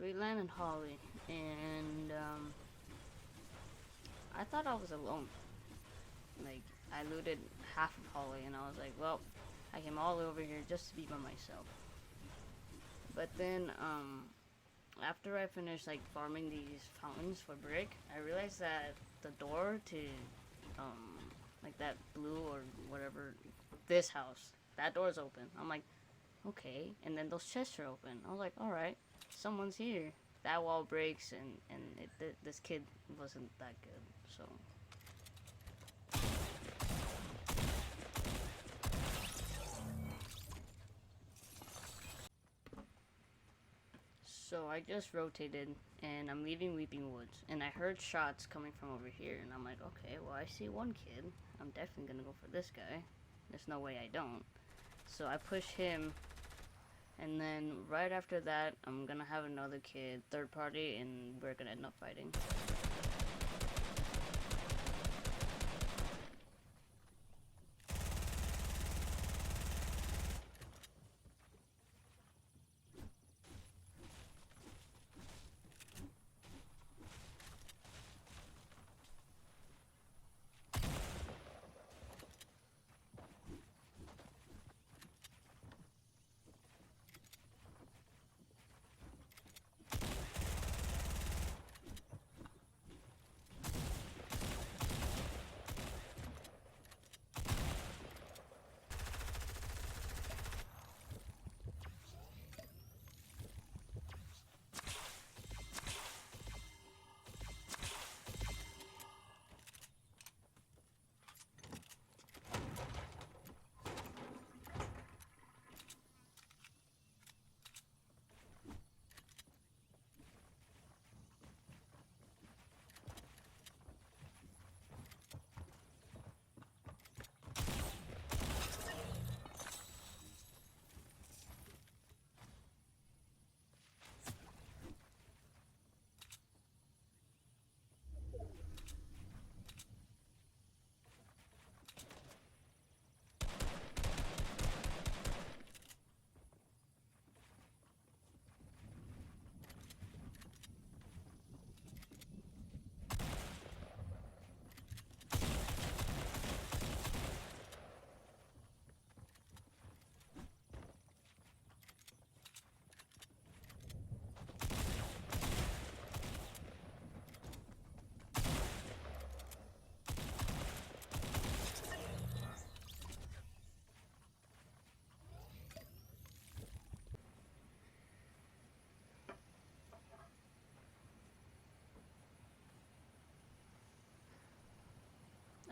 we landed Holly, and I thought I was alone. Like, I looted half of Holly, and I was like, well, I came all the way over here just to be by myself. But then, after I finished, like, farming these fountains for brick, I realized that the door to, like, that blue or whatever, this house, that door's open. I'm like, okay. And then those chests are open. I was like, alright, someone's here. That wall breaks, and this kid wasn't that good, so. So I just rotated, and I'm leaving Weeping Woods, and I heard shots coming from over here, and I'm like, okay, well, I see one kid. I'm definitely gonna go for this guy. There's no way I don't. So I push him, and then right after that, I'm gonna have another kid, third party, and we're gonna end up fighting.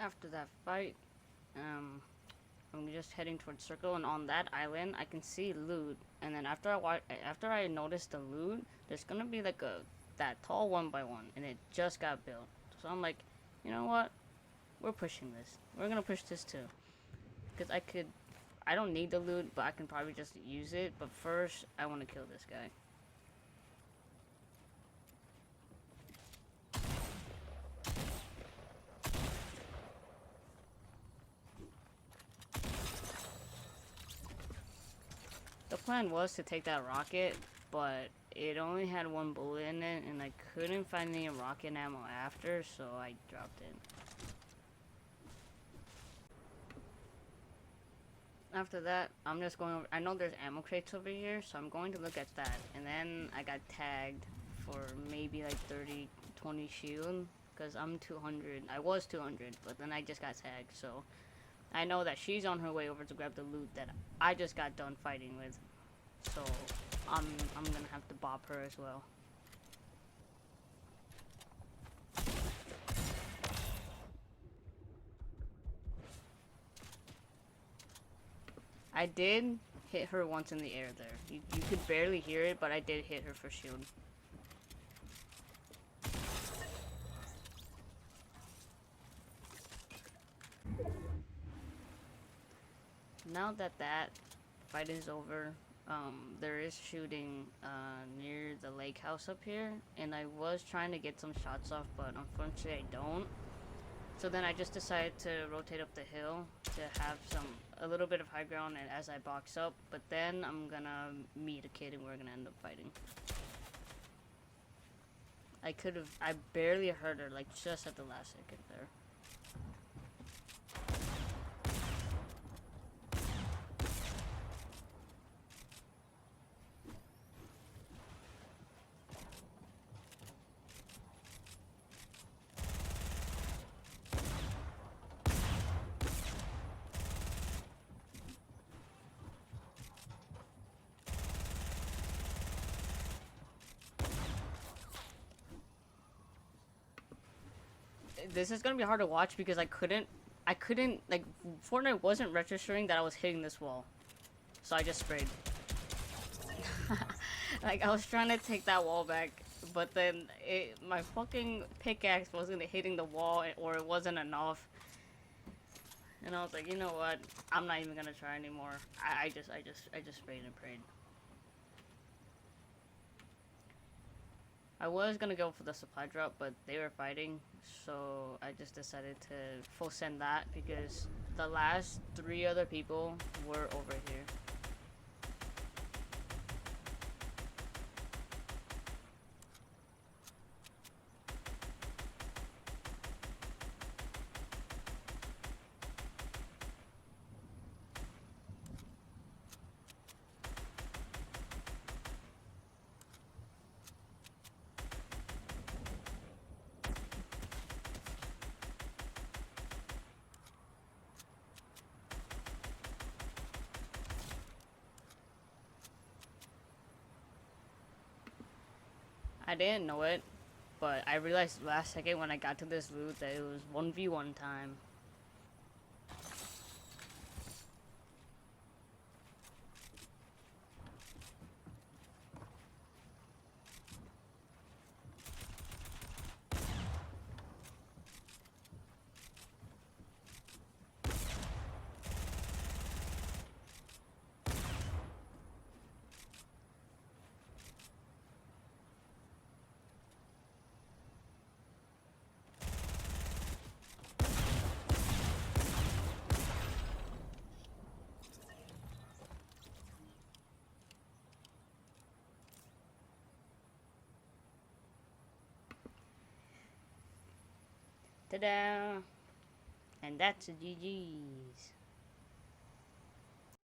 After that fight, I'm just heading towards circle, and on that island, I can see loot. And then after I notice the loot, there's gonna be like that tall 1x1, and it just got built. So I'm like, you know what? We're pushing this. We're gonna push this too, because I don't need the loot, but I can probably just use it. But first, I want to kill this guy. The plan was to take that rocket, but it only had one bullet in it, and I couldn't find any rocket ammo after, so I dropped it. After that, I'm just going over. I know there's ammo crates over here, so I'm going to look at that. And then I got tagged for maybe like 30, 20 shield, because I'm 200. I was 200, but then I just got tagged, so I know that she's on her way over to grab the loot that I just got done fighting with. So I'm gonna have to bop her as well. I did hit her once in the air there. You could barely hear it, but I did hit her for shield. Now that that fight is over, there is shooting near the lake house up here, and I was trying to get some shots off, but unfortunately I don't. So then I just decided to rotate up the hill to have a little bit of high ground and as I box up, but then I'm gonna meet a kid and we're gonna end up fighting. I barely heard her, like, just at the last second there. This is gonna be hard to watch because I couldn't, like, Fortnite wasn't registering that I was hitting this wall. So I just sprayed. Like, I was trying to take that wall back, but then my fucking pickaxe wasn't hitting the wall, or it wasn't enough. And I was like, you know what? I'm not even gonna try anymore. I just sprayed and prayed. I was gonna go for the supply drop, but they were fighting, so I just decided to full send that because the last 3 other people were over here. I didn't know it, but I realized last second when I got to this loot that it was 1v1 time. Ta-da! And that's a GG's.